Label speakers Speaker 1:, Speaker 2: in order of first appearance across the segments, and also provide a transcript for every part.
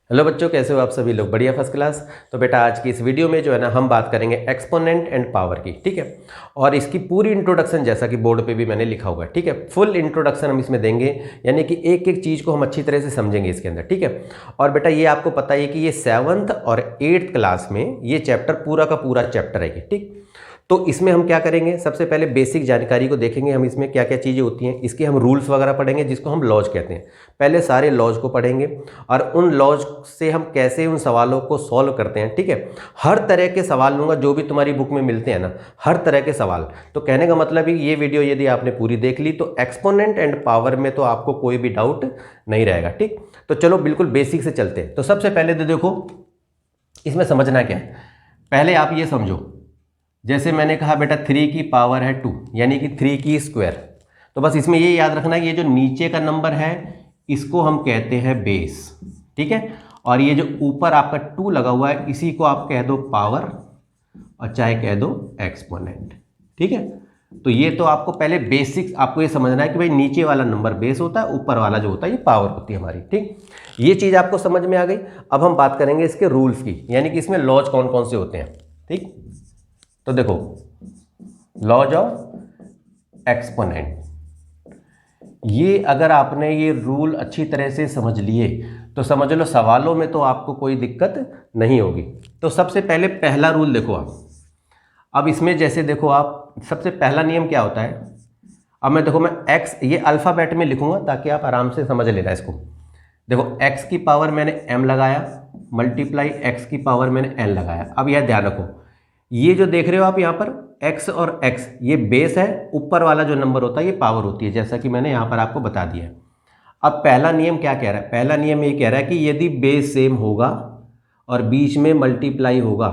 Speaker 1: Hello बच्चों, कैसे हो आप सभी लोग? बढ़िया, फर्स्ट क्लास। तो बेटा आज की इस वीडियो में जो है ना हम बात करेंगे एक्सपोनेंट एंड पावर की, ठीक है। और इसकी पूरी इंट्रोडक्शन जैसा कि बोर्ड पे भी मैंने लिखा हुआ है, ठीक है। फुल इंट्रोडक्शन हम इसमें देंगे, यानी कि एक एक चीज़ को हम अच्छी तरह से समझेंगे इसके अंदर, ठीक है। और बेटा ये आपको पता है कि ये 7th और 8th क्लास में ये चैप्टर पूरा का पूरा चैप्टर है, ठीक। तो इसमें हम क्या करेंगे, सबसे पहले बेसिक जानकारी को देखेंगे हम, इसमें क्या क्या चीज़ें होती हैं, इसके हम रूल्स वगैरह पढ़ेंगे जिसको हम लॉज कहते हैं। पहले सारे लॉज को पढ़ेंगे और उन लॉज से हम कैसे उन सवालों को सॉल्व करते हैं, ठीक है। हर तरह के सवाल लूँगा जो भी तुम्हारी बुक में मिलते हैं ना, हर तरह के सवाल। तो कहने का मतलब है ये वीडियो यदि आपने पूरी देख ली तो एक्सपोनेंट एंड पावर में तो आपको कोई भी डाउट नहीं रहेगा, ठीक। तो चलो बिल्कुल बेसिक से चलते हैं। तो सबसे पहले तो देखो इसमें समझना क्या है, पहले आप ये समझो, जैसे मैंने कहा बेटा 3 की पावर है 2, यानी कि 3 की स्क्वायर। तो बस इसमें ये याद रखना कि ये जो नीचे का नंबर है इसको हम कहते हैं बेस, ठीक है। और ये जो ऊपर आपका 2 लगा हुआ है इसी को आप कह दो पावर और चाहे कह दो एक्सपोनेंट, ठीक है। तो ये तो आपको पहले बेसिक्स आपको ये समझना है कि भाई नीचे वाला नंबर बेस होता है, ऊपर वाला जो होता है ये पावर होती है हमारी, ठीक। ये चीज़ आपको समझ में आ गई। अब हम बात करेंगे इसके रूल्स की, यानी कि इसमें लॉज कौन कौन से होते हैं, ठीक। तो देखो लॉज ऑफ एक्सपोनेंट, ये अगर आपने ये रूल अच्छी तरह से समझ लिए तो समझ लो सवालों में तो आपको कोई दिक्कत नहीं होगी। तो सबसे पहले पहला रूल देखो आप, अब इसमें जैसे देखो आप सबसे पहला नियम क्या होता है। अब मैं x ये अल्फ़ाबेट में लिखूंगा ताकि आप आराम से समझ लेना इसको। देखो x की पावर मैंने m लगाया, मल्टीप्लाई x की पावर मैंने n लगाया। अब यह ध्यान रखो, ये जो देख रहे हो आप यहाँ पर x और x ये बेस है, ऊपर वाला जो नंबर होता है ये पावर होती है, जैसा कि मैंने यहाँ पर आपको बता दिया है। अब पहला नियम क्या कह रहा है, पहला नियम ये कह रहा है कि यदि बेस सेम होगा और बीच में मल्टीप्लाई होगा,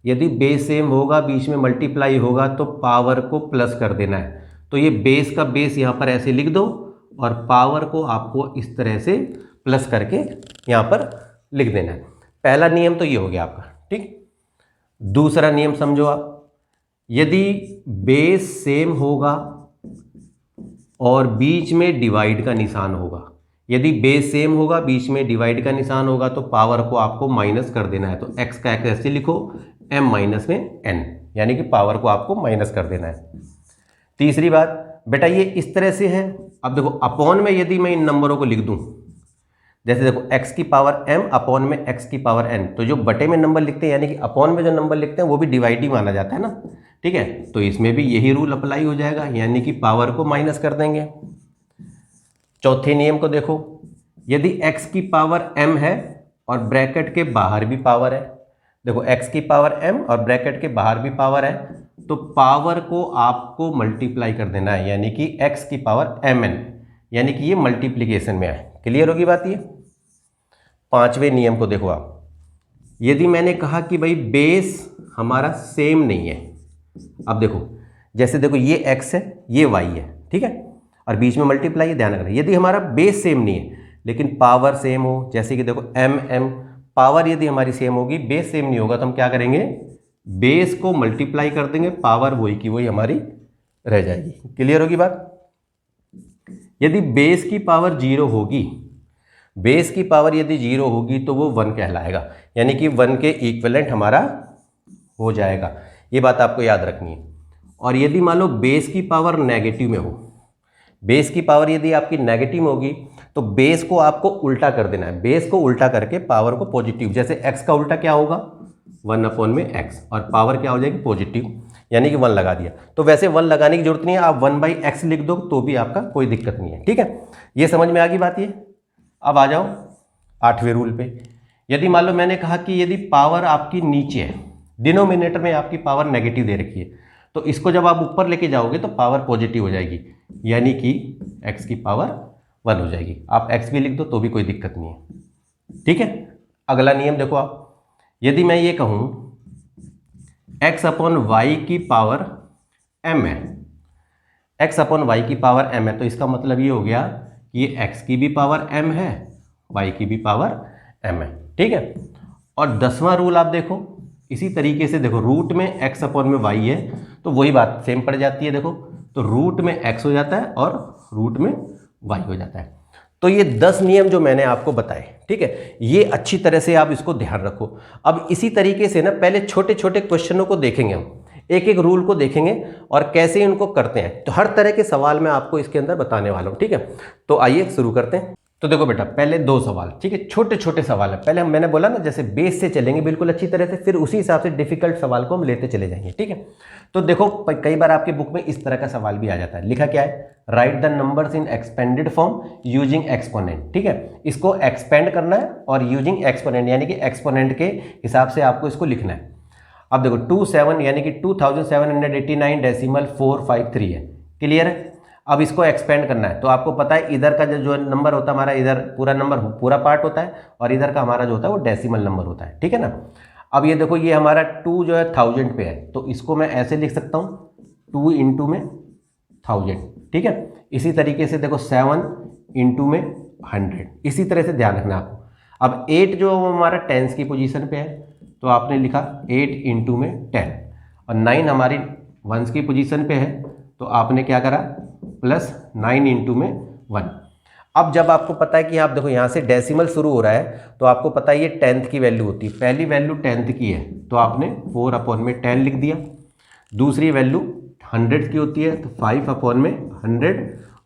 Speaker 1: यदि बेस सेम होगा बीच में मल्टीप्लाई होगा तो पावर को प्लस कर देना है। तो ये बेस का बेस यहाँ पर ऐसे लिख दो और पावर को आपको इस तरह से प्लस करके यहाँ पर लिख देना है। पहला नियम तो ये हो गया आपका, ठीक। दूसरा नियम समझो आप, यदि बेस सेम होगा और बीच में डिवाइड का निशान होगा, यदि बेस सेम होगा बीच में डिवाइड का निशान होगा तो पावर को आपको माइनस कर देना है। तो x का x ऐसे लिखो m माइनस में n, यानी कि पावर को आपको माइनस कर देना है। तीसरी बात बेटा ये इस तरह से है। अब देखो अपॉन में यदि मैं इन नंबरों को लिख दूं, जैसे देखो x की पावर m अपॉन में x की पावर n, तो जो बटे में नंबर लिखते हैं यानी कि अपॉन में जो नंबर लिखते हैं वो भी डिवाइड ही माना जाता है ना, ठीक है। तो इसमें भी यही रूल अप्लाई हो जाएगा, यानी कि पावर को माइनस कर देंगे। चौथे नियम को देखो, यदि x की पावर m है और ब्रैकेट के बाहर भी पावर है, देखो x की पावर m और ब्रैकेट के बाहर भी पावर है, तो पावर को आपको मल्टीप्लाई कर देना है, यानी कि x की पावर mn, यानी कि ये मल्टीप्लीकेशन में है। क्लियर होगी बात ये। पांचवें नियम को देखो आप, यदि मैंने कहा कि भाई बेस हमारा सेम नहीं है, अब देखो जैसे देखो ये x है ये y है, ठीक है, और बीच में मल्टीप्लाई है, ध्यान रखना। यदि हमारा बेस सेम नहीं है लेकिन पावर सेम हो, जैसे कि देखो m पावर यदि हमारी सेम होगी, बेस सेम नहीं होगा तो हम क्या करेंगे, बेस को मल्टीप्लाई कर देंगे, पावर वही की वही हमारी रह जाएगी। क्लियर होगी बात। यदि बेस की पावर 0 होगी, बेस की पावर यदि 0 होगी तो वो 1 कहलाएगा, यानी कि 1 के इक्विवेलेंट हमारा हो जाएगा। ये बात आपको याद रखनी है। और यदि मान लो बेस की पावर नेगेटिव में हो, बेस की पावर यदि आपकी नेगेटिव में होगी तो बेस को आपको उल्टा कर देना है, बेस को उल्टा करके पावर को पॉजिटिव, जैसे x का उल्टा क्या होगा 1 अपॉन में x, और पावर क्या हो जाएगी पॉजिटिव, यानी कि 1 लगा दिया। तो वैसे 1 लगाने की जरूरत नहीं है, आप 1/x लिख दो तो भी आपका कोई दिक्कत नहीं है, ठीक है। ये समझ में आ गई बात ये। अब आ जाओ 8वें रूल पे। यदि मान लो मैंने कहा कि यदि पावर आपकी नीचे है, डिनोमिनेटर में आपकी पावर नेगेटिव दे रखी है, तो इसको जब आप ऊपर लेके जाओगे तो पावर पॉजिटिव हो जाएगी, यानी कि x की पावर 1 हो जाएगी। आप x भी लिख दो तो भी कोई दिक्कत नहीं है, ठीक है। अगला नियम देखो आप, यदि मैं ये कहूँ x अपॉन वाई की पावर m है, x अपॉन वाई की पावर m है, तो इसका मतलब ये हो गया कि ये x की भी पावर m है, y की भी पावर m है, ठीक है। और 10वां रूल आप देखो इसी तरीके से, देखो रूट में x अपॉन में y है तो वही बात सेम पड़ जाती है। देखो तो रूट में x हो जाता है और रूट में y हो जाता है। तो ये 10 नियम जो मैंने आपको बताए, ठीक है, ये अच्छी तरह से आप इसको ध्यान रखो। अब इसी तरीके से ना पहले छोटे छोटे क्वेश्चनों को देखेंगे हम, एक एक रूल को देखेंगे और कैसे इनको करते हैं। तो हर तरह के सवाल मैं आपको इसके अंदर बताने वाला हूँ, ठीक है। तो आइए शुरू करते हैं। तो देखो बेटा, पहले 2 सवाल, ठीक है, छोटे छोटे सवाल है। पहले मैंने बोला ना जैसे बेस से चलेंगे बिल्कुल अच्छी तरह से, फिर उसी हिसाब से डिफिकल्ट सवाल को हम लेते चले जाएंगे, ठीक है। तो देखो कई बार आपके बुक में इस तरह का सवाल भी आ जाता है, लिखा क्या है, right the numbers in expanded form using exponent, ठीक है। इसको एक्सपेंड करना है और यूजिंग एक्सपोनेंट यानी कि एक्सपोनेंट के हिसाब से आपको इसको लिखना है। अब देखो 27 यानी कि 2789.453 है, क्लियर है। अब इसको एक्सपेंड करना है, तो आपको पता है इधर का जो नंबर होता है हमारा, इधर पूरा नंबर पूरा पार्ट होता है और इधर का हमारा जो होता है वो डेसिमल नंबर होता है, ठीक है ना। अब ये देखो ये हमारा 2 जो है 1000 पे है, तो इसको मैं ऐसे लिख सकता हूँ 2 इंटू में 1000, ठीक है। इसी तरीके से देखो 7 इंटू में 100, इसी तरह से ध्यान रखना आपको। अब 8 जो हमारा टेंस की पोजीशन पे है, तो आपने लिखा 8 इंटू में 10, और 9 हमारी वंस की पोजीशन पे है, तो आपने क्या करा प्लस 9 इंटू में 1। अब जब आपको पता है कि आप देखो यहाँ से डेसिमल शुरू हो रहा है, तो आपको पता है ये 10th की वैल्यू होती है, पहली वैल्यू 10th की है तो आपने 4/10 लिख दिया। दूसरी वैल्यू 100 की होती है तो 5/100,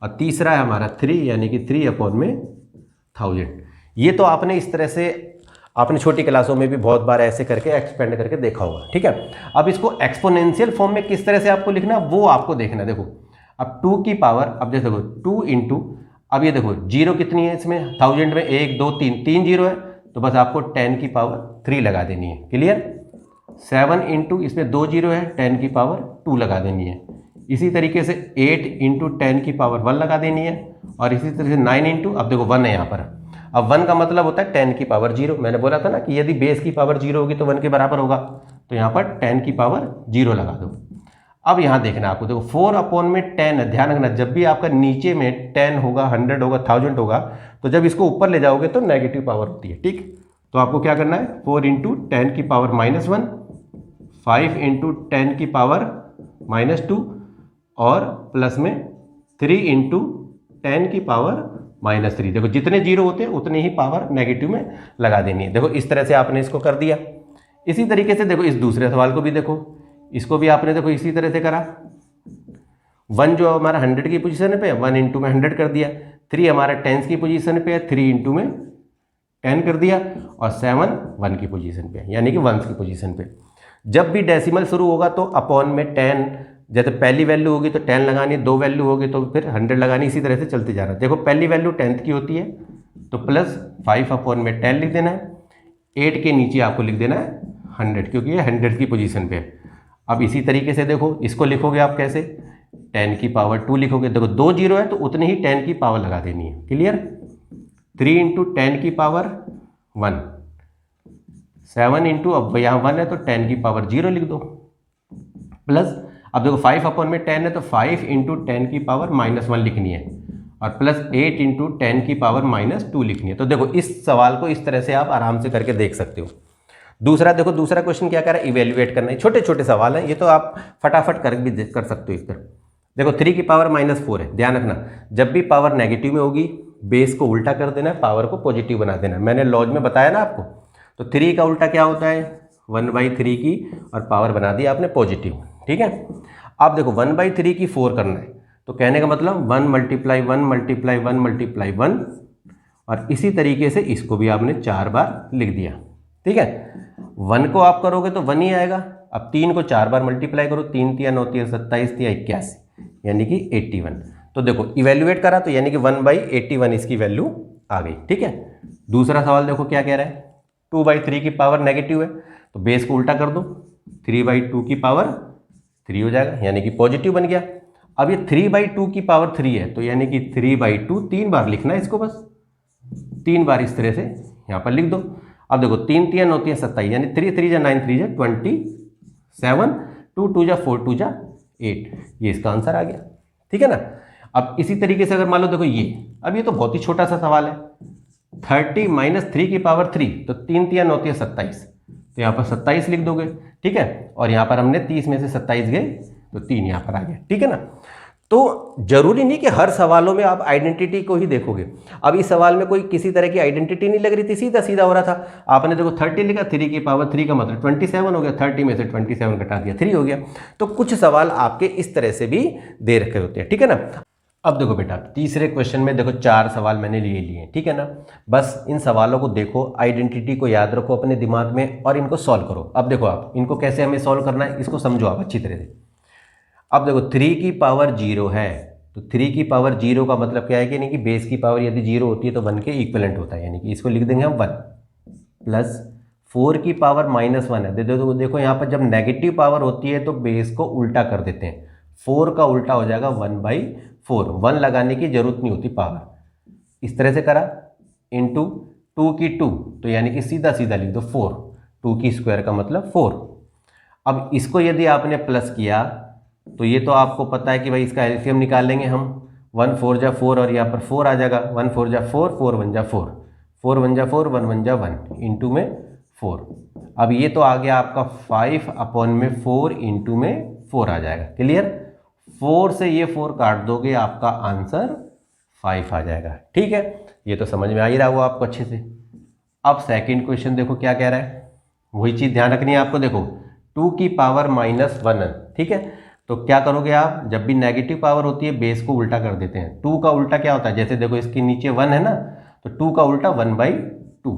Speaker 1: और तीसरा है हमारा 3 यानी कि 3/1000। ये तो आपने इस तरह से आपने छोटी क्लासों में भी बहुत बार ऐसे करके एक्सपेंड करके देखा होगा, ठीक है। अब इसको एक्सपोनेंशियल फॉर्म में किस तरह से आपको लिखना है वो आपको देखना। देखो अब 2 की पावर, अब देखो 2 इंटू, अब ये देखो जीरो कितनी है इसमें 1000 में, 1 2 3 जीरो है, तो बस आपको 10 की पावर 3 लगा देनी है, क्लियर। 7 इंटू, इसमें 2 जीरो है, 10 की पावर 2 लगा देनी है। इसी तरीके से 8 इंटू 10 की पावर 1 लगा देनी है, और इसी तरह से 9 इंटू, अब देखो 1 है यहाँ पर, अब 1 का मतलब होता है 10 की पावर 0। मैंने बोला था ना कि यदि बेस की पावर 0 होगी तो 1 के बराबर होगा, तो यहाँ पर 10 की पावर 0 लगा दो। अब यहाँ देखना आपको, देखो 4/10 है, ध्यान रखना जब भी आपका नीचे में 10 होगा, 100 होगा, 1000 होगा, तो जब इसको ऊपर ले जाओगे तो नेगेटिव पावर होती है, ठीक। तो आपको क्या करना है, 4 इंटू 10 की पावर -1, 5 इंटू 10 की पावर -2, और प्लस में 3 इंटू 10 की पावर -3। देखो जितने जीरो होते हैं उतने ही पावर नेगेटिव में लगा देनी है। देखो इस तरह से आपने इसको कर दिया। इसी तरीके से देखो इस दूसरे सवाल को भी देखो, इसको भी आपने देखो इसी तरह से करा। 1 जो हमारा 100 की पोजीशन पे है, 1 इंटू में 100 कर दिया। 3 हमारा 10 की पोजीशन पे है, 3 इंटू में 10 कर दिया, और 7 1 की पोजीशन पे है, यानी कि 1 की पोजीशन पे। जब भी डेसिमल शुरू होगा तो अपॉन में 10, जैसे पहली वैल्यू होगी तो 10 लगानी, 2 वैल्यू होगी तो फिर 100 लगानी, इसी तरह से चलते जाना। देखो पहली वैल्यू 10th की होती है तो प्लस 5/10 लिख देना है, 8 के नीचे आपको लिख देना है 100, क्योंकि ये 100 की पोजीशन पे है। अब इसी तरीके से देखो इसको लिखोगे आप कैसे, 10 की पावर 2 लिखोगे। देखो 2 जीरो है तो उतनी ही 10 की पावर लगा देनी है, क्लियर। 3 इंटू 10 की पावर 1, 7 इंटू, अब यहाँ 1 है तो 10 की पावर 0 लिख दो, प्लस, अब देखो 5/10 है तो 5 इंटू 10 की पावर -1 लिखनी है, और प्लस 8 इंटू 10 की पावर -2 लिखनी है। तो देखो इस सवाल को इस तरह से आप आराम से करके देख सकते हो। दूसरा देखो, दूसरा क्वेश्चन क्या कर रहा है, इवेल्युएट करना है। छोटे छोटे सवाल हैं ये, तो आप फटाफट कर भी कर सकते हो इस पर। देखो 3 की पावर -4 है, ध्यान रखना जब भी पावर नेगेटिव में होगी बेस को उल्टा कर देना है, पावर को पॉजिटिव बना देना है। मैंने लॉज में बताया ना आपको। तो 3 का उल्टा क्या होता है, 1/3 की, और पावर बना दी आपने पॉजिटिव, ठीक है। अब देखो 1/3 की 4 करना है, तो कहने का मतलब 1 × 1 × 1 × 1, और इसी तरीके से इसको भी आपने 4 बार लिख दिया, ठीक है। 1 को आप करोगे तो 1 ही आएगा। अब 3 को 4 बार मल्टीप्लाई करो, 3 × 9 = 27, 81, यानी कि 81। तो देखो इवेल्युएट करा तो यानी कि 1/81 इसकी वैल्यू आ गई, ठीक है। दूसरा सवाल देखो क्या कह रहा है, 2/3 की पावर नेगेटिव है, तो बेस को उल्टा कर दो, 3/2 की पावर 3 हो जाएगा, यानी कि पॉजिटिव बन गया। अब ये 3/2 की पावर 3 है, तो यानी कि 3/2 3 बार लिखना है इसको, बस 3 बार इस तरह से यहाँ पर लिख दो। अब देखो 3 × 9 = 27, यानी 3 × 3 = 9, 3 × 27, 2 × 2 = 4, 2 × 8, ये इसका आंसर आ गया, ठीक है ना। अब इसी तरीके से अगर मान लो देखो ये, अब ये तो बहुत ही छोटा सा सवाल है, 30 - 3 की पावर 3, तो 3 × 9 = 27, तो यहाँ पर 27 लिख दोगे, ठीक है। और यहाँ पर हमने 30 में से 27 गए तो 3 यहाँ पर आ गया, ठीक है ना। तो जरूरी नहीं कि हर सवालों में आप आइडेंटिटी को ही देखोगे। अब इस सवाल में कोई किसी तरह की आइडेंटिटी नहीं लग रही थी, सीधा सीधा हो रहा था। आपने देखो 30 लिखा, 3 की पावर 3 का मतलब 27 हो गया, 30 में से 27 घटा दिया 3 हो गया। तो कुछ सवाल आपके इस तरह से भी दे रखे होते हैं, ठीक है ना। अब देखो बेटा, तीसरे क्वेश्चन में देखो 4 सवाल मैंने लिए, ठीक है ना। बस इन सवालों को देखो, आइडेंटिटी को याद रखो अपने दिमाग में और इनको सॉल्व करो। अब देखो आप इनको कैसे हमें सॉल्व करना है, इसको समझो आप अच्छी तरह से। अब देखो 3 की पावर 0 है, तो 3 की पावर 0 का मतलब क्या है कि नहीं कि बेस की पावर यदि 0 होती है तो 1 के इक्विवेलेंट होता है, यानी कि इसको लिख देंगे हम 1 प्लस 4 की पावर -1 है। देखो यहाँ पर जब नेगेटिव पावर होती है तो बेस को उल्टा कर देते हैं, 4 का उल्टा हो जाएगा 1/4, 1 लगाने की जरूरत नहीं होती पावर, इस तरह से करा इंटू 2 की 2, तो यानी कि सीधा सीधा लिख दो 4, 2 की स्क्वायर का मतलब 4। अब इसको यदि आपने प्लस किया तो ये तो आपको पता है कि भाई इसका एलसीएम निकाल लेंगे हम, 1 4 जा 4 और यहाँ पर 4 आ जाएगा, 1 4 जा 4, 4 1 जा 4, 4 1 जा 4, 1 1 जा 1, इंटू में 4। अब ये तो आ गया आपका 5/4 इंटू में 4 आ जाएगा, क्लियर। 4 से ये 4 काट दोगे, आपका आंसर 5 आ जाएगा, ठीक है। ये तो समझ में आ ही रहा हुआ आपको अच्छे से। अब सेकंड क्वेश्चन देखो क्या कह रहा है, वही चीज़ ध्यान रखनी है आपको। देखो 2 की पावर -1, ठीक है। तो क्या करोगे आप, जब भी नेगेटिव पावर होती है बेस को उल्टा कर देते हैं। 2 का उल्टा क्या होता है, जैसे देखो इसके नीचे 1 है ना, तो 2 का उल्टा 1/2,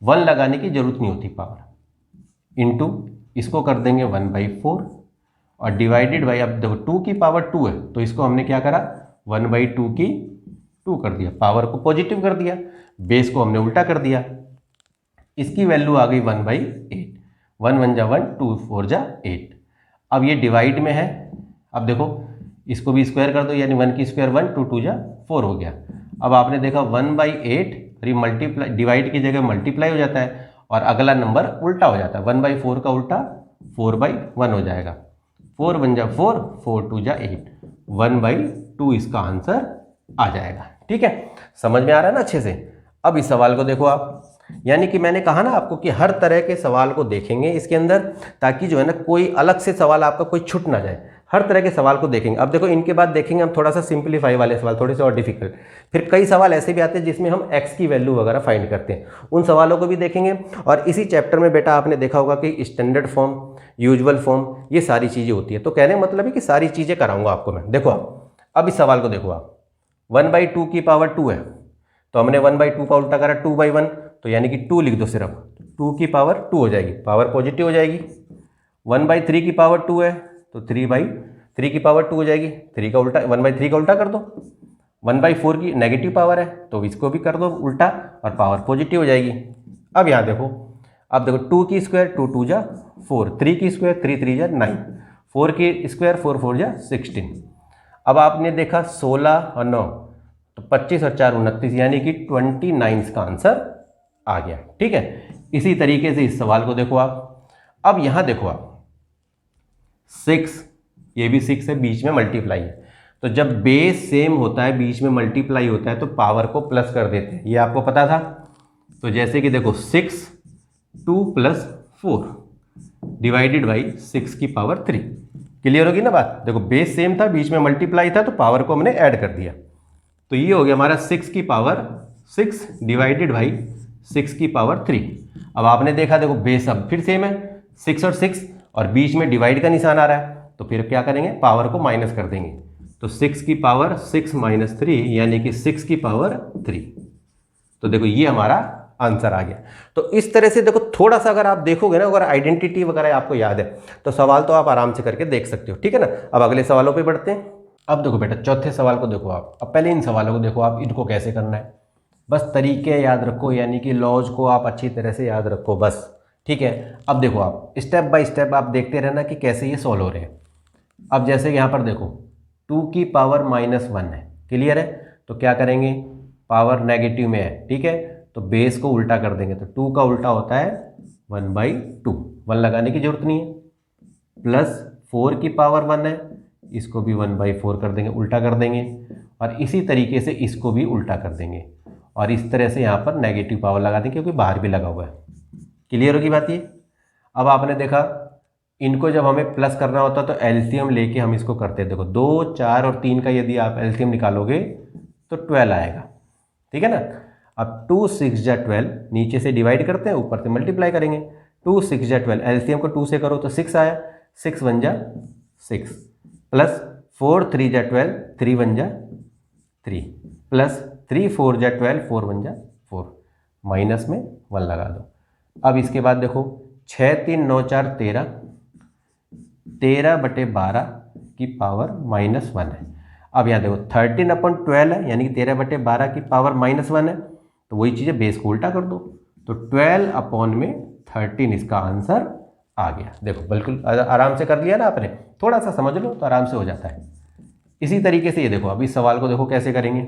Speaker 1: 1 लगाने की जरूरत नहीं होती पावर, इंटू इसको कर देंगे 1/4 और डिवाइडेड बाई, अब देखो 2 की पावर 2 है तो इसको हमने क्या करा 1/2 की 2 कर दिया, पावर को पॉजिटिव कर दिया, बेस को हमने उल्टा कर दिया, इसकी वैल्यू आ गई 1/8, 1 1 जा 1, 2 4 जा 8। अब ये डिवाइड में है, अब देखो इसको भी स्क्वायर कर दो, यानी 1 की स्क्वायर 1, 2 2 जा 4 हो गया। अब आपने देखा 1/8 और ये मल्टीप्लाई, डिवाइड की जगह मल्टीप्लाई हो जाता है और अगला नंबर उल्टा हो जाता है, 1/4 का उल्टा 4/1 हो जाएगा, 4 1 जा 4, 4 2 जा 8, 1/2 इसका आंसर आ जाएगा, ठीक है। समझ में आ रहा है ना अच्छे से। अब इस सवाल को देखो आप, यानी कि मैंने कहा ना आपको कि हर तरह के सवाल को देखेंगे इसके अंदर, ताकि जो है ना कोई अलग से सवाल आपका कोई छूट ना जाए, हर तरह के सवाल को देखेंगे। अब देखो इनके बाद देखेंगे हम थोड़ा सा सिंपलीफाई वाले सवाल, थोड़े से और डिफिकल्ट। फिर कई सवाल ऐसे भी आते हैं जिसमें हम एक्स की वैल्यू वगैरह फाइंड करते हैं, उन सवालों को भी देखेंगे। और इसी चैप्टर में बेटा आपने देखा होगा कि स्टैंडर्ड फॉर्म, यूजुअल फॉर्म, ये सारी चीज़ें होती है। तो कहने का मतलब है कि सारी चीज़ें कराऊंगा आपको मैं। देखो अब इस सवाल को देखो आप, 1/2 की पावर 2 है तो हमने 1/2 का उल्टा करा 2/1, तो यानी कि 2 लिख दो, सिर्फ 2 की पावर 2 हो जाएगी, पावर पॉजिटिव हो जाएगी। 1/3 की पावर 2 है तो 3/3 की पावर 2 हो जाएगी, 3 का उल्टा 1/3 का उल्टा कर दो। 1/4 की नेगेटिव पावर है तो इसको भी कर दो उल्टा और पावर पॉजिटिव हो जाएगी। अब यहाँ देखो, अब देखो 2 की स्क्वायर 2 2 जा 4, 3 की स्क्वायर 3 3 जा 9, 4 की स्क्वायर 4 4 जा 16। अब आपने देखा 16 और 9 तो 25 और 4 29, यानी कि 29 का आंसर आ गया, ठीक है। इसी तरीके से इस सवाल को देखो आप। अब यहां देखो आप 6, ये भी 6 है, बीच में मल्टीप्लाई है, तो जब बेस सेम होता है बीच में मल्टीप्लाई होता है तो पावर को प्लस कर देते हैं, ये आपको पता था। तो जैसे कि देखो 6 2 + 4 डिवाइडेड बाई 6 की पावर 3, क्लियर होगी ना बात। देखो बेस सेम था, बीच में मल्टीप्लाई था, तो पावर को हमने ऐड कर दिया, तो ये हो गया हमारा 6 की पावर 6 डिवाइडेड बाई 6 की पावर 3। अब आपने देखा देखो बेस अब फिर सेम है, 6 और 6 और बीच में डिवाइड का निशान आ रहा है, तो फिर क्या करेंगे पावर को माइनस कर देंगे, तो 6 की पावर 6 - 3 यानी कि 6 की पावर 3। तो देखो ये हमारा आंसर आ गया। तो इस तरह से देखो थोड़ा सा अगर आप देखोगे ना, अगर आइडेंटिटी वगैरह आपको याद है तो सवाल तो आप आराम से करके देख सकते हो, ठीक है ना। अब अगले सवालों पे बढ़ते हैं। अब देखो बेटा चौथे सवाल को देखो आप। अब पहले इन सवालों को देखो आप, इनको कैसे करना है, बस तरीके याद रखो, यानी कि लॉज को आप अच्छी तरह से याद रखो बस, ठीक है। अब देखो आप स्टेप बाय स्टेप आप देखते रहना कि कैसे ये सॉल्व हो रहे हैं। अब जैसे यहाँ पर देखो 2 की पावर -1 है, क्लियर है, तो क्या करेंगे पावर नेगेटिव में है, ठीक है, तो बेस को उल्टा कर देंगे, तो 2 का उल्टा होता है 1/2, 1 लगाने की जरूरत नहीं है, प्लस 4 की पावर 1 है, इसको भी 1/4 कर देंगे, उल्टा कर देंगे, और इसी तरीके से इसको भी उल्टा कर देंगे, और इस तरह से यहाँ पर नेगेटिव पावर लगा देंगे क्योंकि बाहर भी लगा हुआ है, क्लियर होगी बात ये। अब आपने देखा इनको जब हमें प्लस करना होता तो एलसीएम लेके हम इसको करते हैं। देखो 2, 4 और 3 का यदि आप एलसीएम निकालोगे तो 12 आएगा, ठीक है ना। अब 2 6 जा 12, नीचे से डिवाइड करते हैं, ऊपर से मल्टीप्लाई करेंगे। 2 6 जा 12, एलसीएम को 2 से करो तो 6 आया, 6 1 जा 6, प्लस 4 3 जा 12, 3 1 जा 3, प्लस 3 4 जा 12, 4 1 जा 4, माइनस में 1 लगा दो। अब इसके बाद देखो 6 3 9 4 13, 13/12 की पावर -1 है। अब यहाँ देखो 13/12 है, यानी कि 13/12 की पावर -1 है, तो वही चीज़ है, बेस को उल्टा कर दो, तो 12/13 इसका आंसर आ गया। देखो बिल्कुल आराम से कर लिया ना आपने, थोड़ा सा समझ लो तो आराम से हो जाता है। इसी तरीके से ये देखो, अब इस सवाल को देखो कैसे करेंगे।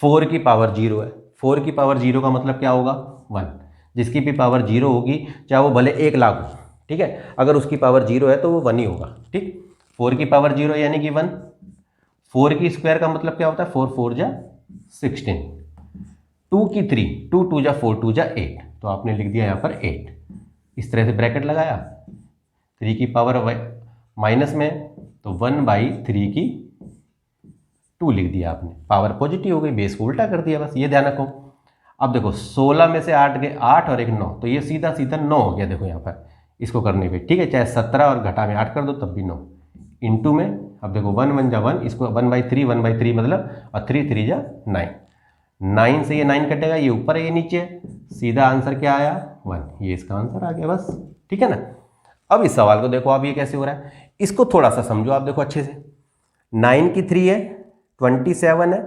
Speaker 1: 4 की पावर 0 है, 4 की पावर 0 का मतलब क्या होगा, 1। जिसकी भी पावर 0 होगी, चाहे वो भले 1 लाख हो, ठीक है, अगर उसकी पावर 0 है तो वो 1 ही होगा, ठीक। 4 की पावर 0 यानी कि 1। 4 की स्क्वायर का मतलब क्या होता है, 4 4 जा 16। 2 की 3, 2 2 जा 4, 2 जा 8, तो आपने लिख दिया यहाँ पर 8। इस तरह से ब्रैकेट लगाया, 3 की पावर माइनस में, तो 1/3 की 2 लिख दिया आपने, पावर पॉजिटिव हो गई, बेस को उल्टा कर दिया, बस ये ध्यान रखो। अब देखो 16 में से 8 गए, 8 और 1 9, तो ये सीधा सीधा 9 हो गया। देखो यहाँ पर इसको करने पे, ठीक है, चाहे 17 और घटा में 8 कर दो तब भी 9, इंटू में, अब देखो 1 1 जा 1, इसको 1/3 मतलब, और 3 3 जा 9, 9 से ये 9 कटेगा, ये ऊपर है ये नीचे है, सीधा आंसर क्या आया, 1, ये इसका आंसर आ गया, बस, ठीक है ना। अब इस सवाल को देखो आप, ये कैसे हो रहा है, इसको थोड़ा सा समझो आप, देखो अच्छे से। 9 की 3 है, 27 है।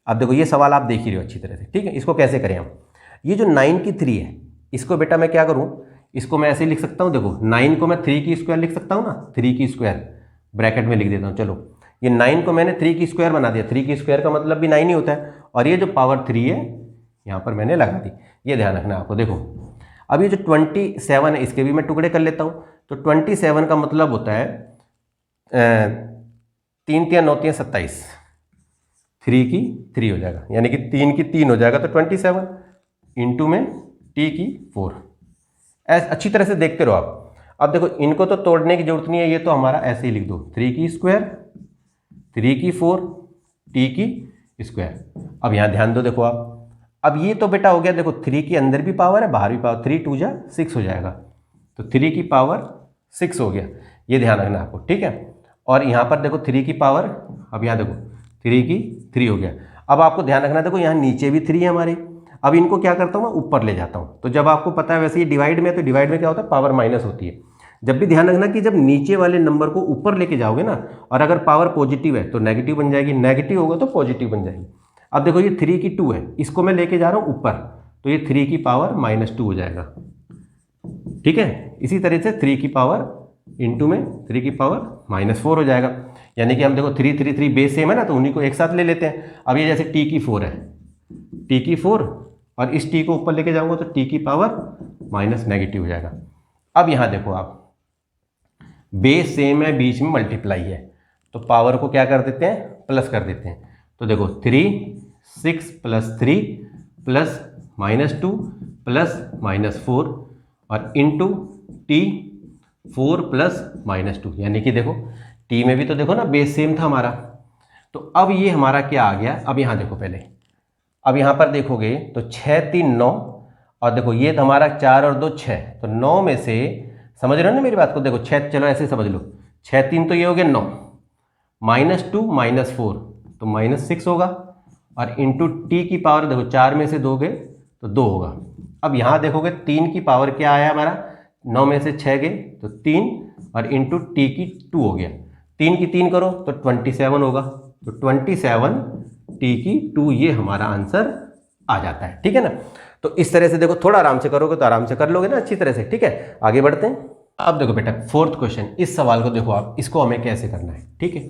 Speaker 1: अब देखो ये सवाल आप देख ही रहे हो अच्छी तरह से, ठीक है। इसको कैसे करें हम, ये जो 9 की 3 है, इसको बेटा मैं क्या करूं, इसको मैं ऐसे लिख सकता हूं, देखो 9 को मैं 3 की स्क्वायर लिख सकता हूं ना, 3 की स्क्वायर ब्रैकेट में लिख देता हूं। चलो ये 9 को मैंने 3 की स्क्वायर बना दिया, 3 की स्क्वायर का मतलब भी 9 ही होता है, और ये जो पावर 3 है यहाँ पर मैंने लगा दी, ये ध्यान रखना आपको। देखो अब ये जो 27 है, इसके भी मैं टुकड़े कर लेता हूँ, तो 27 का मतलब होता है 3 3 9 3 27, 3 की 3 हो जाएगा, यानी कि 3 की 3 हो जाएगा, तो 27 इंटू में t की 4। अच्छी तरह से देखते रहो आप। अब देखो इनको तो तोड़ने की जरूरत नहीं है, ये तो हमारा ऐसे ही लिख दो, 3 की स्क्वायर, 3 की 4, t की स्क्वायर। अब यहाँ ध्यान दो, देखो आप, अब ये तो बेटा हो गया, देखो 3 के अंदर भी पावर है, बाहर भी पावर, 3 2 जा 6 हो जाएगा, तो 3 की पावर 6 हो गया, ये ध्यान रखना आपको, ठीक है। और यहाँ पर देखो 3 की पावर, अब यहाँ देखो 3 की 3 हो गया। अब आपको ध्यान रखना, देखो यहाँ नीचे भी 3 है हमारे, अब इनको क्या करता हूँ मैं, ऊपर ले जाता हूँ। तो जब आपको पता है वैसे ये डिवाइड में, तो डिवाइड में क्या होता है, पावर माइनस होती है। जब भी ध्यान रखना कि जब नीचे वाले नंबर को ऊपर लेके जाओगे ना, और अगर पावर पॉजिटिव है तो नेगेटिव बन जाएगी, नेगेटिव होगा तो पॉजिटिव बन जाएगी। अब देखो ये 3 की 2 है, इसको मैं लेके जा रहा हूँ ऊपर, तो ये 3 की पावर -2 हो जाएगा, ठीक है। इसी तरह से 3 की पावर इंटू में 3 की पावर -4 हो जाएगा, यानी कि हम देखो 3 3 3 बेस सेम है ना, तो उन्हीं को एक साथ ले लेते हैं। अब ये जैसे t की 4 है, t की 4, और इस t को ऊपर लेके जाऊंगा तो t की पावर -नेगेटिव हो जाएगा। अब यहाँ देखो आप, बेस सेम है, बीच में मल्टीप्लाई है, तो पावर को क्या कर देते हैं, प्लस कर देते हैं। तो देखो 3 6 + 3 प्लस -2 प्लस -4 और इंटू t 4 प्लस -2, यानी कि देखो t में भी तो देखो ना बेस सेम था हमारा, तो अब ये हमारा क्या आ गया। अब यहाँ देखो पहले, अब यहाँ पर देखोगे तो 6 3 9, और देखो ये तो हमारा 4 और 2 6, तो 9 में से, समझ रहे हो ना मेरी बात को, देखो 6, चलो ऐसे समझ लो, 6 3 तो ये हो गया 9, -2 -4 तो -6 होगा, और इंटू टी की पावर देखो 4 में से 2 गए तो 2 होगा। अब यहाँ देखोगे 3 की पावर क्या आया हमारा, 9 में से 6 गए तो 3, और इंटू टी की 2 हो गया, 3 की 3 करो तो 27 होगा, तो 27 टी की 2 ये हमारा आंसर आ जाता है, ठीक है ना। तो इस तरह से देखो, थोड़ा आराम से करोगे तो आराम से कर लोगे ना अच्छी तरह से, ठीक है। आगे बढ़ते हैं। अब देखो बेटा 4th क्वेश्चन, इस सवाल को देखो आप, इसको हमें कैसे करना है, ठीक है।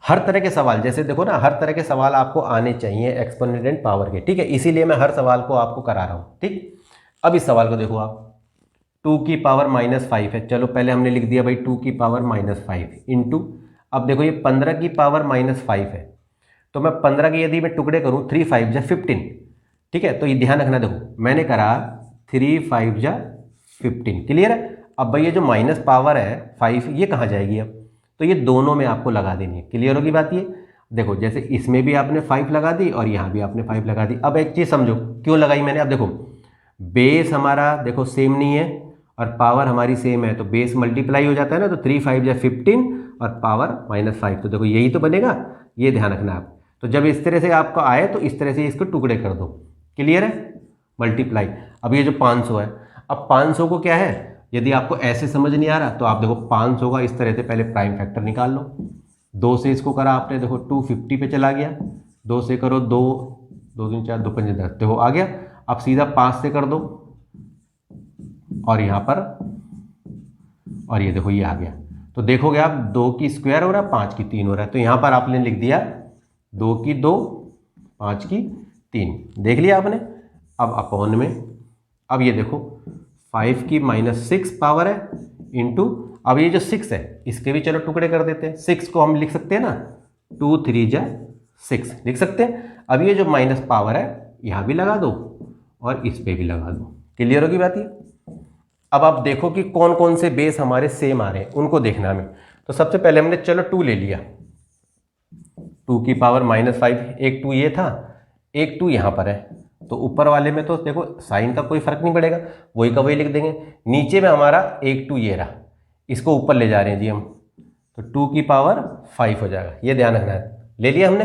Speaker 1: हर तरह के सवाल, जैसे देखो ना, हर तरह के सवाल आपको आने चाहिए एक्सपोनेंट एंड पावर के, ठीक है, इसीलिए मैं हर सवाल को आपको करा रहा हूँ, ठीक। अब इस सवाल को देखो आप, 2 की पावर -5 है, चलो पहले हमने लिख दिया भाई 2 की पावर -5 इंटू, अब देखो ये 15 की पावर -5 है, तो मैं 15 के यदि मैं टुकड़े करूँ, 3 5 जा 15, ठीक है। तो ये ध्यान रखना, देखो मैंने करा 3 5 जा 15, क्लियर है। अब भाई ये जो माइनस पावर है 5 ये कहाँ जाएगी अब, तो ये दोनों में आपको लगा देनी है। क्लियर होगी बात ये। देखो जैसे इसमें भी आपने 5 लगा दी और यहाँ भी आपने 5 लगा दी। अब एक चीज़ समझो क्यों लगाई मैंने। अब देखो बेस हमारा देखो सेम नहीं है और पावर हमारी सेम है, तो बेस मल्टीप्लाई हो जाता है ना, तो 3 5 या 15 और पावर -5, तो देखो यही तो बनेगा। ये ध्यान रखना आप। तो जब इस तरह से आपको आए तो इस तरह से इसको टुकड़े कर दो। क्लियर है, मल्टीप्लाई। अब ये जो 500 है, अब 500 को क्या है, यदि आपको ऐसे समझ नहीं आ रहा तो आप देखो 500 का इस तरह से पहले प्राइम फैक्टर निकाल लो। 2 से इसको करा आपने, देखो 250 पे चला गया। 2 से करो 2 2 3 4 2 5 10, देखो आ गया। अब सीधा 5 से कर दो और यहाँ पर, और ये देखो ये आ गया। तो देखोगे आप 2 की स्क्वायर हो रहा है, 5 की 3 हो रहा है, तो यहाँ पर आपने लिख दिया 2 की 2 5 की 3। देख लिया आपने। अब अपॉन में, अब ये देखो 5 की -6 पावर है इंटू, अब ये जो 6 है इसके भी चलो टुकड़े कर देते हैं। 6 को हम लिख सकते हैं ना, 2 3 जा 6 लिख सकते हैं। अब ये जो माइनस पावर है यहाँ भी लगा दो और इस पे भी लगा दो। क्लियर होगी बात ये। अब आप देखो कि कौन कौन से बेस हमारे सेम आ रहे हैं, उनको देखना हमें। तो सबसे पहले हमने चलो 2 ले लिया, 2 की पावर -5, एक 2 ये था, एक 2 यहाँ पर है, तो ऊपर वाले में तो देखो साइन का कोई फर्क नहीं पड़ेगा, वही का वही लिख देंगे। नीचे में हमारा एक 2 ये रहा, इसको ऊपर ले जा रहे हैं जी हम, तो 2 की पावर 5 हो जाएगा। ये ध्यान रखना है। ले लिया हमने।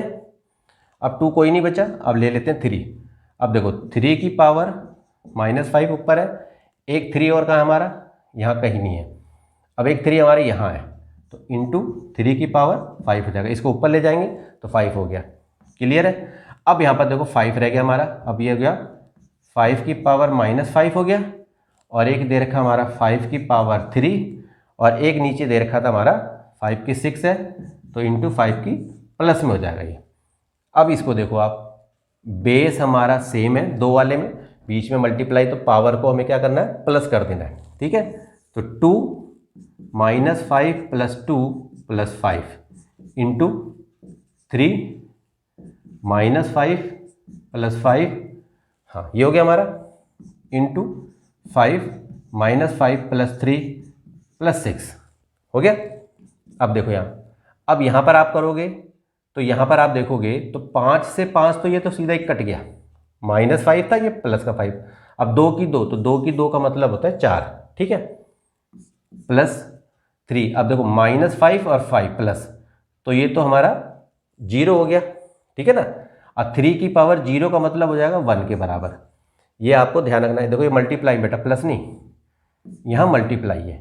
Speaker 1: अब 2 कोई नहीं बचा, अब ले लेते हैं 3। अब देखो 3 की पावर -5 ऊपर है, एक 3 और कहाँ हमारा, यहाँ कहीं नहीं है। अब एक 3 हमारे यहाँ है, तो इंटू 3 की पावर 5 हो जाएगा। इसको ऊपर ले जाएंगे तो 5 हो गया। क्लियर है। अब यहाँ पर देखो 5 रह गया हमारा। अब ये हो गया 5 की पावर -5 हो गया, और एक दे रखा हमारा 5 की पावर 3, और एक नीचे दे रखा था हमारा 5 की 6 है, तो इंटू 5 की प्लस में हो जाएगा ये। अब इसको देखो आप, बेस हमारा सेम है दो वाले में, बीच में मल्टीप्लाई, तो पावर को हमें क्या करना है, प्लस कर देना है। ठीक है, तो 2 -5 + 2 + 5 इंटू 3 -5 + 5, हाँ ये हो गया हमारा, इंटू 5 -5 + 3 + 6 हो गया। अब देखो यहाँ, अब यहाँ पर आप करोगे तो यहाँ पर आप देखोगे तो 5 से 5 तो ये तो सीधा ही कट गया, -5 था, ये प्लस का 5। अब 2 की 2, तो 2 की 2 का मतलब होता है 4। ठीक है, +3। अब देखो -5 और 5 प्लस, तो ये तो हमारा 0 हो गया। ठीक है ना। अब 3 की पावर 0 का मतलब हो जाएगा 1 के बराबर। ये आपको ध्यान रखना है। देखो ये मल्टीप्लाई बेटा, प्लस नहीं, यहाँ मल्टीप्लाई है।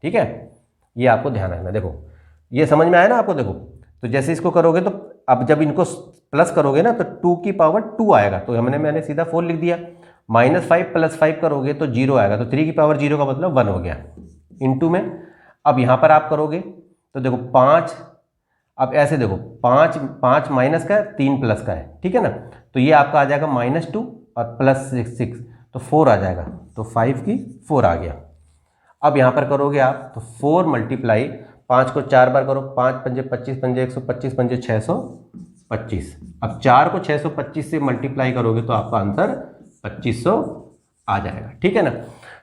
Speaker 1: ठीक है, ये आपको ध्यान रखना। देखो ये समझ में आया ना आपको। देखो तो जैसे इसको करोगे तो अब जब इनको प्लस करोगे ना तो 2 की पावर 2 आएगा, तो मैंने सीधा 4 लिख दिया। -5 + 5 करोगे तो 0 आएगा, तो 3 की पावर 0 का मतलब 1 हो गया, इंटू में। अब यहाँ पर आप करोगे तो देखो 5, अब ऐसे देखो 5 माइनस का है, 3 प्लस का है। ठीक है ना, तो ये आपका आ जाएगा -2 और +6, तो 4 आ जाएगा, तो 5 की 4 आ गया। अब यहाँ पर करोगे आप तो 4 × 5 को 4 बार करो, 5 × 5 = 25, 5 × 125, 5 × 625। अब 4 को 625 से मल्टीप्लाई करोगे तो आपका आंसर 2500 आ जाएगा। ठीक है ना।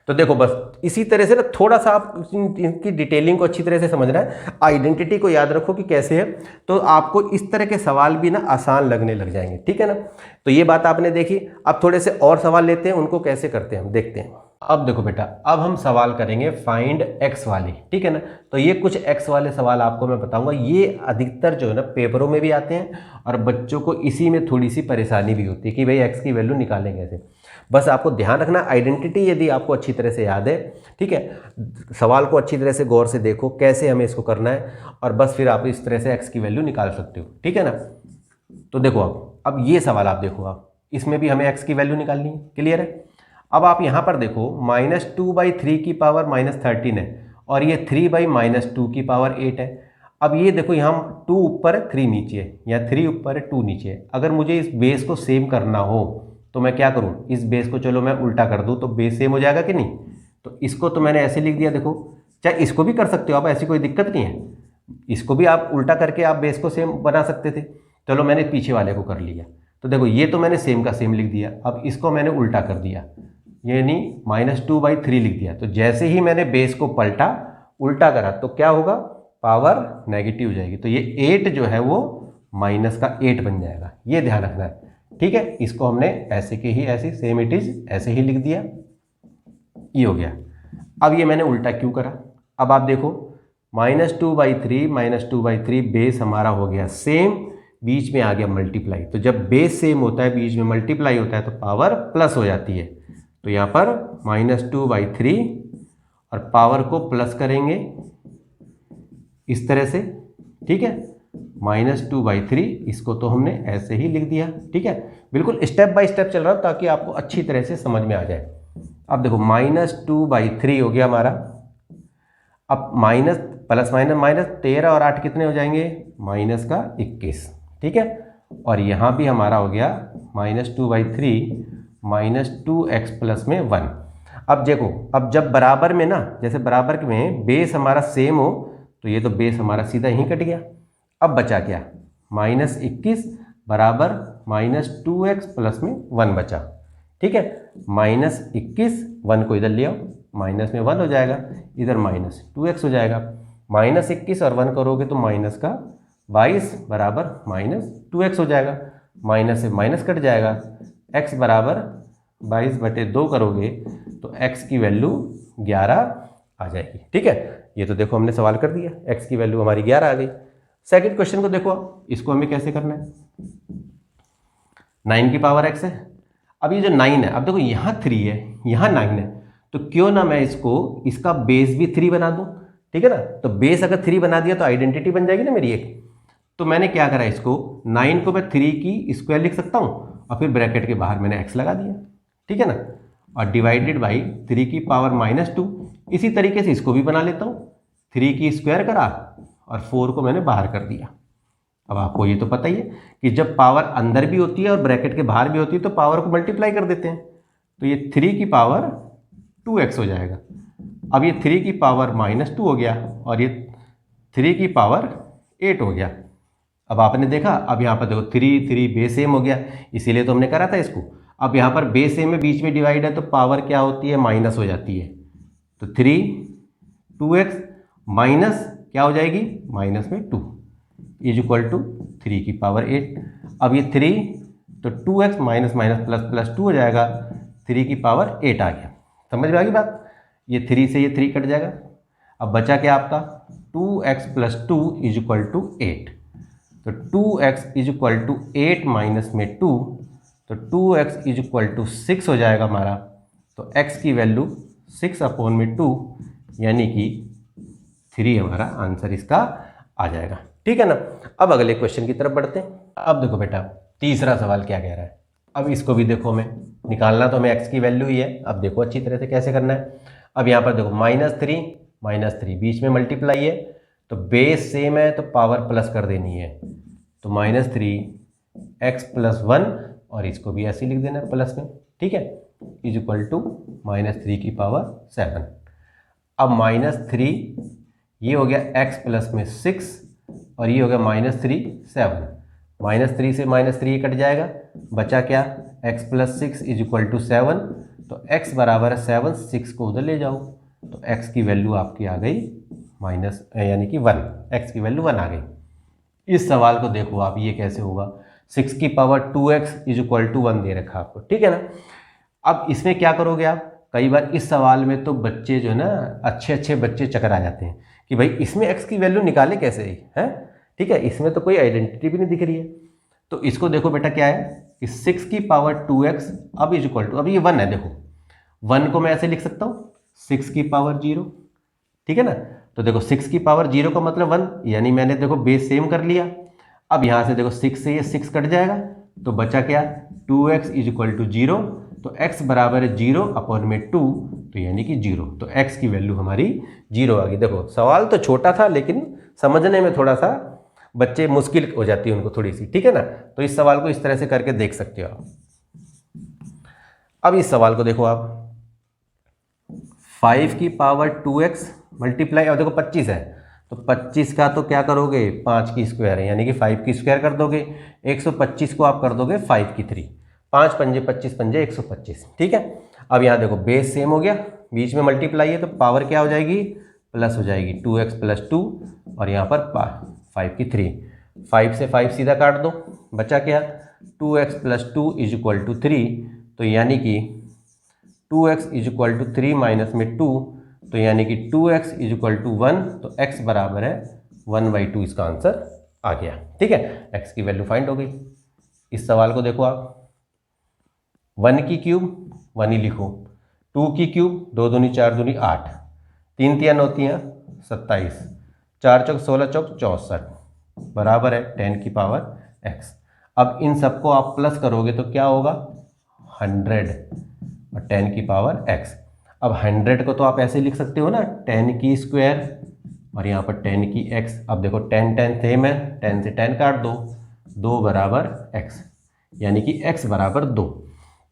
Speaker 1: तो देखो बस इसी तरह से ना थोड़ा सा आप इनकी डिटेलिंग को अच्छी तरह से समझना है, आइडेंटिटी को याद रखो कि कैसे है, तो आपको इस तरह के सवाल भी ना आसान लगने लग जाएंगे। ठीक है ना। तो ये बात आपने देखी। अब थोड़े से और सवाल लेते हैं, उनको कैसे करते हैं हम देखते हैं। अब देखो बेटा, अब हम सवाल करेंगे फाइंड x वाली। ठीक है ना। तो ये कुछ x वाले सवाल आपको मैं बताऊंगा, ये अधिकतर जो है ना पेपरों में भी आते हैं, और बच्चों को इसी में थोड़ी सी परेशानी भी होती है कि भाई x की वैल्यू निकालेंगे कैसे। बस आपको ध्यान रखना, आइडेंटिटी यदि आपको अच्छी तरह से याद है, ठीक है, सवाल को अच्छी तरह से गौर से देखो कैसे हमें इसको करना है, और बस फिर आप इस तरह से x की वैल्यू निकाल सकते हो। ठीक है ना। तो देखो अब ये सवाल आप देखो, आप इसमें भी हमें x की वैल्यू निकालनी है। क्लियर है। अब आप यहाँ पर देखो -2/3 की पावर -13 है, और ये 3/-2 की पावर 8 है। अब ये देखो यहाँ 2 ऊपर है 3 नीचे है, या 3 ऊपर है 2 नीचे है। अगर मुझे इस बेस को सेम करना हो तो मैं क्या करूँ, इस बेस को चलो मैं उल्टा कर दूँ तो बेस सेम हो जाएगा कि नहीं। तो इसको तो मैंने ऐसे लिख दिया। देखो चाहे इसको भी कर सकते हो आप, ऐसी कोई दिक्कत नहीं है, इसको भी आप उल्टा करके आप बेस को सेम बना सकते थे। चलो मैंने पीछे वाले को कर लिया, तो देखो ये तो मैंने सेम का सेम लिख दिया। अब इसको मैंने उल्टा कर दिया, यानी -2/3 लिख दिया। तो जैसे ही मैंने बेस को पलटा उल्टा करा तो क्या होगा, पावर नेगेटिव हो जाएगी। तो ये 8 जो है वो माइनस का 8 बन जाएगा, ये ध्यान रखना है। ठीक है, इसको हमने ऐसे के ही ऐसे सेम इट इज ऐसे ही लिख दिया, ये हो गया। अब ये मैंने उल्टा क्यों करा, अब आप देखो -2/3 बेस हमारा हो गया सेम, बीच में आ गया मल्टीप्लाई। तो जब बेस सेम होता है बीच में मल्टीप्लाई होता है तो पावर प्लस हो जाती है। तो यहाँ पर -2/3 और पावर को प्लस करेंगे इस तरह से। ठीक है, -2/3 इसको तो हमने ऐसे ही लिख दिया। ठीक है, बिल्कुल स्टेप बाय स्टेप चल रहा हूँ ताकि आपको अच्छी तरह से समझ में आ जाए। अब देखो -2/3 हो गया हमारा। अब माइनस प्लस माइनस माइनस 13 और 8 कितने हो जाएंगे, माइनस का 21। ठीक है, और यहाँ भी हमारा हो गया -2/3 -2x प्लस में 1। अब देखो, अब जब बराबर में ना, जैसे बराबर में बेस हमारा सेम हो तो ये तो बेस हमारा सीधा यहीं कट गया। अब बचा क्या, -21 बराबर -2x प्लस में 1 बचा। ठीक है, -21 1 को इधर ले आओ, माइनस में 1 हो जाएगा, इधर -2x हो जाएगा। -21 और 1 करोगे तो माइनस का 22 बराबर -2x हो जाएगा। माइनस से माइनस कट जाएगा, x बराबर 22/2 करोगे तो x की वैल्यू 11 आ जाएगी। ठीक है, ये तो देखो हमने सवाल कर दिया, x की वैल्यू हमारी 11 आ गई। सेकंड क्वेश्चन को देखो, इसको हमें कैसे करना है, 9 की पावर x है। अब ये जो 9 है, अब देखो यहाँ 3 है यहाँ 9 है, तो क्यों ना मैं इसको, इसका बेस भी 3 बना दूँ। ठीक है ना, तो बेस अगर 3 बना दिया तो आइडेंटिटी बन जाएगी ना मेरी एक। तो मैंने क्या करा, इसको 9 को मैं 3 की स्क्वायर लिख सकता हूँ और फिर ब्रैकेट के बाहर मैंने x लगा दिया। ठीक है ना, और डिवाइडेड बाई 3 की पावर -2। इसी तरीके से इसको भी बना लेता हूँ, 3 की स्क्वायर करा और 4 को मैंने बाहर कर दिया। अब आपको ये तो पता ही है कि जब पावर अंदर भी होती है और ब्रैकेट के बाहर भी होती है तो पावर को मल्टीप्लाई कर देते हैं। तो ये 3 की पावर 2x हो जाएगा। अब ये 3 की पावर -2 हो गया और ये 3 की पावर 8 हो गया। अब आपने देखा, अब यहाँ पर देखो 3 बेस सेम हो गया, इसीलिए तो हमने करा था इसको। अब यहाँ पर बेस सेम में बीच में डिवाइड है तो पावर क्या होती है, माइनस हो जाती है। तो 2x माइनस क्या हो जाएगी, माइनस में 2 इज इक्वल टू 3 की पावर 8। अब ये 3 तो 2x minus minus plus plus 2 हो जाएगा, 3 की पावर 8 आ गया। समझ में आ गई बात, ये 3 से ये 3 कट जाएगा। अब बचा क्या आपका, 2x plus 2 is equal to 8। तो 2x is equal to 8 minus में 2, तो 2x इज इक्वल टू 6 हो जाएगा हमारा। तो x की वैल्यू 6/2 यानी कि 3 हमारा आंसर इसका आ जाएगा। ठीक है ना, अब अगले क्वेश्चन की तरफ बढ़ते हैं। अब देखो बेटा, तीसरा सवाल क्या कह रहा है। अब इसको भी देखो, हमें निकालना तो हमें x की वैल्यू ही है। अब देखो अच्छी तरह से कैसे करना है। अब यहाँ पर देखो -3 बीच में मल्टीप्लाई है, तो बेस सेम है तो पावर प्लस कर देनी है। तो -3x प्लस 1 और इसको भी ऐसे लिख देना है प्लस में। ठीक है, इज इक्वल टू -3 की पावर 7। अब -3 ये हो गया x प्लस में 6 और ये हो गया -3 7। -3 से -3 कट जाएगा, बचा क्या, x plus 6 is equal to 7। तो x बराबर है 7, 6 को उधर ले जाओ तो x की वैल्यू आपकी आ गई माइनस यानी कि 1, x की वैल्यू 1 आ गई। इस सवाल को देखो आप, ये कैसे होगा, 6 की power 2x is equal to 1 दे रखा आपको। ठीक है ना, अब इसमें क्या करोगे आप, कई बार इस सवाल में तो बच्चे जो है ना, अच्छे बच्चे चक्कर आ जाते हैं कि भाई इसमें x की वैल्यू निकाले कैसे है। ठीक है, इसमें तो कोई आइडेंटिटी भी नहीं दिख रही है। तो इसको देखो बेटा क्या है कि 6 की पावर 2x अब इज इक्वल टू, अब ये 1 है, देखो 1 को मैं ऐसे लिख सकता हूँ 6 की पावर 0। ठीक है ना, तो देखो 6 की पावर 0 का मतलब 1, यानी मैंने देखो बेस सेम कर लिया। अब यहाँ से देखो 6 से ये 6 कट जाएगा, तो बचा क्या, 2x इज इक्वल टू 0। तो x बराबर है 0/2, तो यानी कि 0। तो x की वैल्यू हमारी 0 आ गई। देखो सवाल तो छोटा था लेकिन समझने में थोड़ा सा बच्चे मुश्किल हो जाती है उनको थोड़ी सी। ठीक है ना, तो इस सवाल को इस तरह से करके देख सकते हो आप। अब इस सवाल को देखो आप, 5 की पावर 2x मल्टीप्लाई, अब देखो 25 है तो 25 का तो क्या करोगे, 5 की स्क्वायर है यानी कि 5 की स्क्वायर कर दोगे। 125 को आप कर दोगे 5 की 3, 5 पंजे 25 पंजे 125, ठीक है। अब यहाँ देखो बेस सेम हो गया, बीच में मल्टीप्लाई है तो पावर क्या हो जाएगी, प्लस हो जाएगी 2x + 2 और यहाँ पर 5 की 3, 5 से 5 सीधा काट दो, बचा क्या 2x + 2 = 3, तो यानी कि 2x = 3 माइनस में 2, तो यानी कि 2x = 1, तो x बराबर है 1/2, इसका आंसर आ गया, ठीक है। x की वैल्यू फाइंड हो गई। इस सवाल को देखो आप, 1 की क्यूब 1 ही लिखो, 2 की क्यूब 2 दूनी 4 दूनी 8, 3 तिया 9 तिया 27, 4 चौक 16 चौक 64 बराबर है 10 की पावर x। अब इन सबको आप प्लस करोगे तो क्या होगा 100 और 10 की पावर x। अब 100 को तो आप ऐसे लिख सकते हो ना 10 की स्क्वायर और यहाँ पर 10 की x। अब देखो 10 10 सेम है, 10 से 10 काट दो, 2 बराबर x, यानी कि x बराबर 2।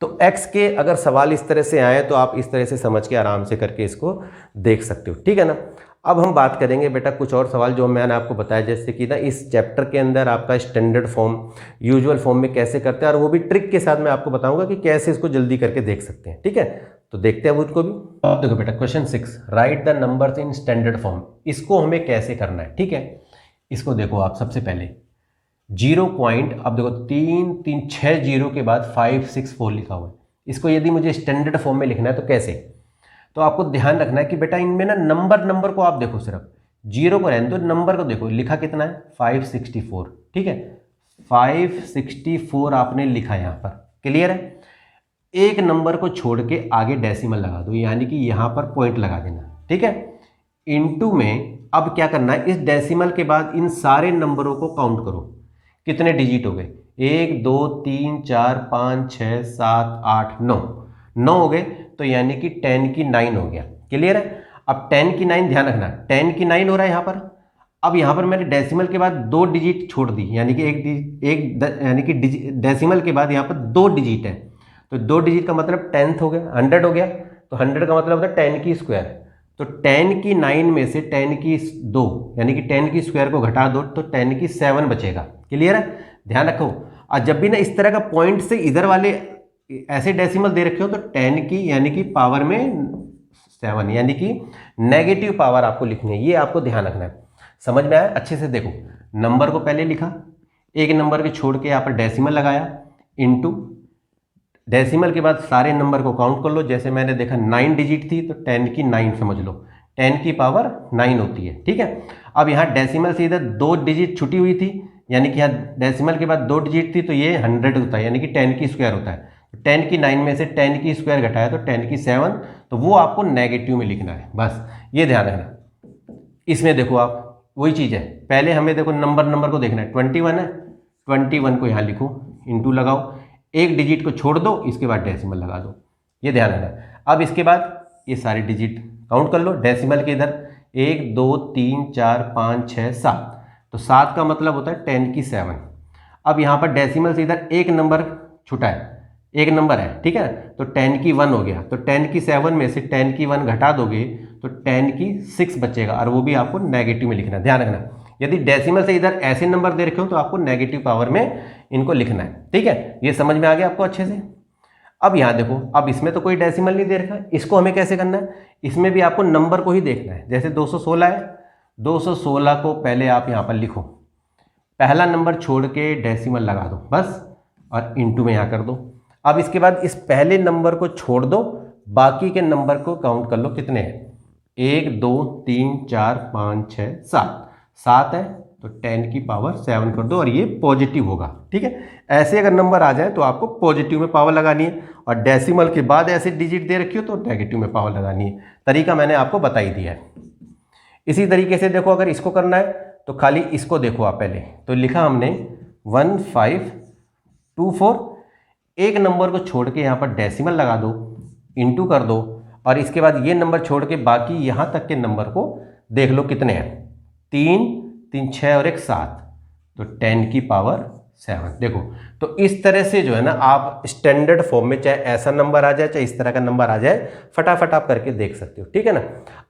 Speaker 1: तो x के अगर सवाल इस तरह से आए तो आप इस तरह से समझ के आराम से करके इसको देख सकते हो, ठीक है ना। अब हम बात करेंगे बेटा कुछ और सवाल जो मैंने आपको बताया, जैसे कि ना इस चैप्टर के अंदर आपका स्टैंडर्ड फॉर्म यूजुअल फॉर्म में कैसे करते हैं, और वो भी ट्रिक के साथ मैं आपको बताऊंगा कि कैसे इसको जल्दी करके देख सकते हैं, ठीक है। तो देखते हैं वो उनको भी। देखो बेटा question 6, right the numbers in standard form. इसको हमें कैसे करना है, ठीक है। इसको देखो आप, सबसे पहले 0 पॉइंट, अब देखो 3 3 6 जीरो के बाद 5 6 4 लिखा हुआ है। इसको यदि मुझे स्टैंडर्ड फॉर्म में लिखना है तो कैसे, तो आपको ध्यान रखना है कि बेटा इनमें ना नंबर को आप देखो, सिर्फ जीरो को रहने दो, नंबर को देखो। लिखा कितना है 564, ठीक है, 564 आपने लिखा यहाँ पर, क्लियर है। एक नंबर को छोड़ के आगे डेसिमल लगा दो, यानी कि यहाँ पर पॉइंट लगा देना, ठीक है। इनटू में अब क्या करना है, इस डेसिमल के बाद इन सारे नंबरों को काउंट करो, कितने डिजिट हो गए, 1 2 3 4 5 6 7 8 9 हो गए, तो यानी कि 10 की 9 हो गया, क्लियर है। अब 10 की 9 ध्यान रखना, 10 की 9 हो रहा है यहाँ पर। अब यहाँ पर मैंने डेसिमल के बाद 2 डिजिट छोड़ दी, यानी कि यानी कि डेसिमल के बाद यहाँ पर 2 डिजिट है, तो 2 डिजिट का मतलब 10th हो गया, 100 हो गया, तो 100 का मतलब होता है 10 की स्क्वायर। तो 10 की 9 में से 10 की 2 यानी कि 10 की स्क्वायर को घटा दो तो 10 की 7 बचेगा, क्लियर है। ध्यान रखो, और जब भी ना इस तरह का पॉइंट से इधर वाले ऐसे डेसिमल दे रखे हो तो 10 की यानी कि पावर में 7 यानी कि नेगेटिव पावर आपको लिखनी है, ये आपको ध्यान रखना है। समझ में आया, अच्छे से देखो। नंबर को पहले लिखा, एक नंबर के छोड़ के यहाँ पर डेसिमल लगाया, इनटू डेसिमल के बाद सारे नंबर को काउंट कर लो। जैसे मैंने देखा 9 डिजिट थी तो 10 की 9 समझ लो, 10 की पावर 9 होती है, ठीक है। अब यहाँ डेसिमल से इधर 2 डिजिट छुटी हुई थी, यानी कि यहाँ डेसिमल के बाद 2 डिजिट थी, तो ये 100 होता है, यानी कि 10 की स्क्वायर होता है। 10 की 9 में से 10 की स्क्वायर घटाया तो 10 की 7, तो वो आपको नेगेटिव में लिखना है, बस ये ध्यान रखना। इसमें देखो आप वही चीज़ है, पहले हमें देखो नंबर को देखना है, 21 है, 21 को यहाँ लिखो, इंटू लगाओ, एक डिजिट को छोड़ दो, इसके बाद डेसिमल लगा दो, ये ध्यान रखना। अब इसके बाद ये सारे डिजिट काउंट कर लो, डेसिमल के इधर 1 2 3 4 5 6 7, तो 7 का मतलब होता है 10 की 7। अब यहाँ पर डेसिमल से इधर एक नंबर छुटा है, एक नंबर है, ठीक है, तो 10 की 1 हो गया, तो 10 की 7 में से 10 की 1 घटा दोगे तो 10 की 6 बचेगा, और वो भी आपको नेगेटिव में लिखना, ध्यान रखना। यदि डेसिमल से इधर ऐसे नंबर दे रखे हो तो आपको नेगेटिव पावर में इनको लिखना है, ठीक है। ये समझ में आ गया आपको अच्छे से। अब यहाँ देखो, अब इसमें तो कोई डेसिमल नहीं दे रखा है, इसको हमें कैसे करना है, इसमें भी आपको नंबर को ही देखना है। जैसे 216 है, 216 को पहले आप यहाँ पर लिखो, पहला नंबर छोड़ के डेसिमल लगा दो बस, और इंटू में यहाँ कर दो। अब इसके बाद इस पहले नंबर को छोड़ दो, बाकी के नंबर को काउंट कर लो कितने हैं, 1 2 3 4 5 6 7, 7 है तो 10 की पावर 7 कर दो, और ये पॉजिटिव होगा, ठीक है। ऐसे अगर नंबर आ जाए तो आपको पॉजिटिव में पावर लगानी है, और डेसिमल के बाद ऐसे डिजिट दे रखी हो तो नेगेटिव में पावर लगानी है। तरीका मैंने आपको बता ही दिया है। इसी तरीके से देखो, अगर इसको करना है तो खाली इसको देखो आप, पहले तो लिखा हमने 1524, एक नंबर को छोड़ के यहाँ पर डेसिमल लगा दो, इंटू कर दो, और इसके बाद ये नंबर छोड़ के बाकी यहाँ तक के नंबर को देख लो कितने हैं, 3 3 6 और 1 7, तो 10 की पावर 7। देखो, तो इस तरह से जो है ना आप स्टैंडर्ड फॉर्म में, चाहे ऐसा नंबर आ जाए चाहे इस तरह का नंबर आ जाए, फटाफट आप करके देख सकते हो, ठीक है ना।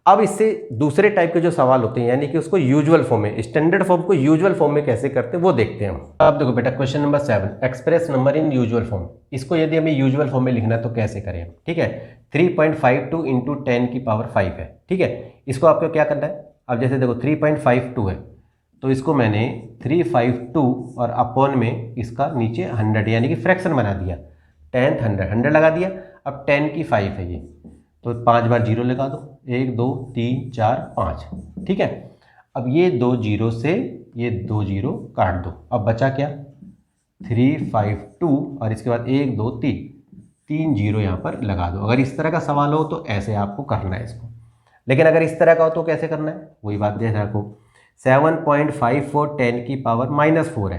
Speaker 1: अब इससे दूसरे टाइप के जो सवाल होते हैं, यानी कि उसको यूजुअल फॉर्म में, स्टैंडर्ड फॉर्म को यूजुअल फॉर्म में कैसे करते हैं वो देखते हैं हम। अब देखो बेटा, question number 7, express number in usual form. इसको यदि हमें यूजुअल फॉर्म में लिखना है तो कैसे करें हम, ठीक है। 3.52 इंटू 10 की पावर 5 है, ठीक है। इसको आपको क्या करना है, अब जैसे देखो 3.52 है, तो इसको मैंने 352 और अपॉन में इसका नीचे 100 यानी कि फ्रैक्शन बना दिया, 10th 100 लगा दिया। अब 10 की 5 है ये, तो 5 बार 0 लगा दो, 1 2 3 4 5, ठीक है। अब ये 2 0 से ये 2 0 काट दो, अब बचा क्या, 352 और इसके बाद 1 2 3 0 यहाँ पर लगा दो। अगर इस तरह का सवाल हो तो ऐसे आपको करना है इसको, लेकिन अगर इस तरह का हो तो कैसे करना है, वही बात ध्यान रखो। 7.54 10 की पावर -4 है,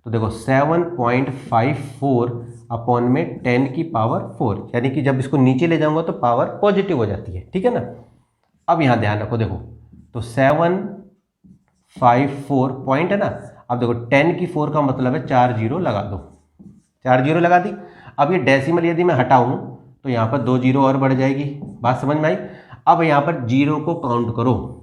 Speaker 1: तो देखो 7.54 अपॉन में 10 की पावर 4, यानी कि जब इसको नीचे ले जाऊंगा तो पावर पॉजिटिव हो जाती है, ठीक है ना। अब यहाँ ध्यान रखो, देखो तो 754 पॉइंट है ना, अब देखो 10 की 4 का मतलब है 4 0 लगा दो, 4 0 लगा दी। अब ये डेसिमल यदि मैं हटाऊं तो यहाँ पर 2 0 और बढ़ जाएगी, बात समझ में आई। अब यहाँ पर जीरो को काउंट करो,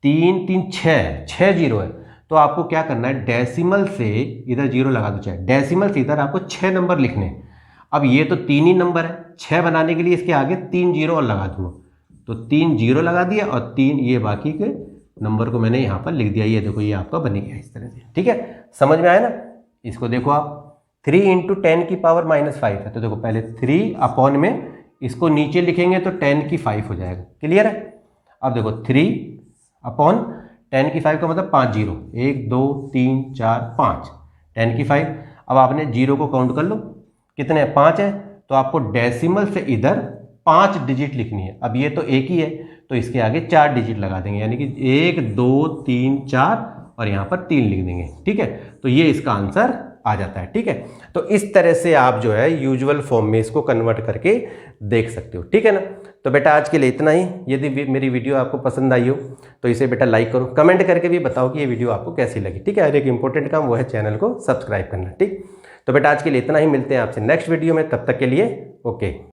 Speaker 1: 3 3 6 0 है, तो आपको क्या करना है, डेसिमल से इधर 0 लगा दो, चाहे डेसिमल से इधर आपको 6 नंबर लिखने हैं। अब ये तो 3 ही नंबर है, 6 बनाने के लिए इसके आगे 3 0 और लगा दूंगा, तो 3 0 लगा दिया और 3 ये बाकी के नंबर को मैंने यहाँ पर लिख दिया। ये देखो ये आपका बन गया इस तरह से, ठीक है, समझ में आया ना। इसको देखो आप, 3 इंटू 10 की पावर -5 है, तो देखो पहले 3 अपॉन में इसको नीचे लिखेंगे तो 10 की 5 हो जाएगा, क्लियर है। अब देखो 3 अपॉन 10 की 5 का मतलब 5 0, 1 2 3 4 5, 10 की 5। अब आपने 0 को काउंट कर लो, कितने हैं, 5 है, तो आपको डेसिमल से इधर 5 डिजिट लिखनी है। अब ये तो एक ही है, तो इसके आगे 4 डिजिट लगा देंगे, यानी कि 1 2 3 4 और यहाँ पर 3 लिख देंगे, ठीक है। तो ये इसका आंसर आ जाता है, ठीक है। तो इस तरह से आप जो है यूजुअल फॉर्म में इसको कन्वर्ट करके देख सकते हो, ठीक है ना। तो बेटा आज के लिए इतना ही। यदि मेरी वीडियो आपको पसंद आई हो तो इसे बेटा लाइक करो, कमेंट करके भी बताओ कि ये वीडियो आपको कैसी लगी, ठीक है। और एक इंपॉर्टेंट काम वो है चैनल को सब्सक्राइब करना, ठीक। तो बेटा आज के लिए इतना ही, मिलते हैं आपसे नेक्स्ट वीडियो में, तब तक के लिए ओके।